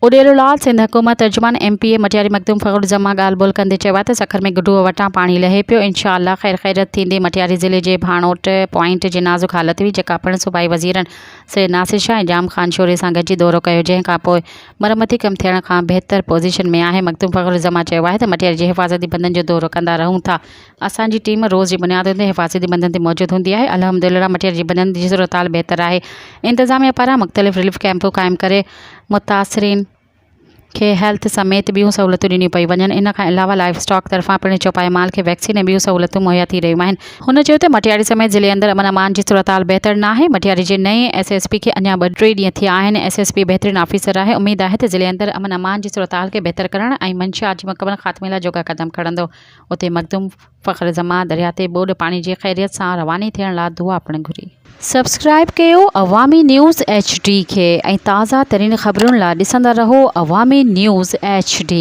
उॾेरोलाल सिंध हुकूमत तर्जुमान MPA मटियारी मखदूम फ़खरुल ज़मा ॻाल्हि ॿोल कंदे चयो आहे त सखर में गुडूअ वटां पाणी लहे पियो। इंशाअल्लाह ख़ैर ख़ैरत थींदी। मटियारी ज़िले जे भाणोट पॉइंट जी नाज़ुक हालत हुई, जेका पिणु सूबाई वज़ीरनि सैयद नासिर शाह ऐं जाम ख़ान शोरे सां गॾिजी दौरो कयो, जंहिं खां पोइ मरमती कम थियण खां बहितर पोज़ीशन में आहे। मखदूम फ़खरुल ज़मा चयो आहे त मटियारी जे हिफ़ाज़ती बंदनि जो दौरो कंदा रहूं था। असांजी टीम रोज़ जी बुनियाद ते हिफ़ाज़ती बंदनि ते मौजूदु हूंदी आहे। अल्हम्दुलिल्लाह मटियारी जी बंदनि जी सूरत हाल बहितर आहे। इंतज़ामिया पारां मुख़्तलिफ़ रिलीफ कैंप क़ाइमु करे मुतासिरीन खे हेल्थ समेत ॿियूं सहूलियतूं ॾिनियूं पई वञनि। इन खां अलावा लाइफ स्टॉक तरफ़ां पिणु चौपाई माल खे वैक्सीन ऐं ॿियूं सहूलियतूं मुहैया थी रहियूं आहिनि। हुन चयो त मटियारी समेत ज़िले अंदरि अमन अमान जी सूरत हाल बहितर न आहे। मटियारी जे नए SSP खे अञा 2-3 ॾींहं थिया आहिनि। SSP बहितरीन ऑफिसर आहे। उमेद आहे त ज़िले अंदरि अमन अमान जी सूरत हाल खे बहितर करण ऐं मंशा जी मुकमल ख़ात्मे लाइ जोगा क़दम खणंदो। उते मखदूम फ़खरुल ज़मा दरिया ते ॿोॾ पाणी जी ख़ैरियत सां रवानी थियण लाइ दुआ पिणु घुरी। सब्सक्राइब कयो अवामी न्यूज़ HD खे ऐं ताज़ा तरीन ख़बरुनि लाइ ॾिसंदा रहो अवामी न्यूज़ HD।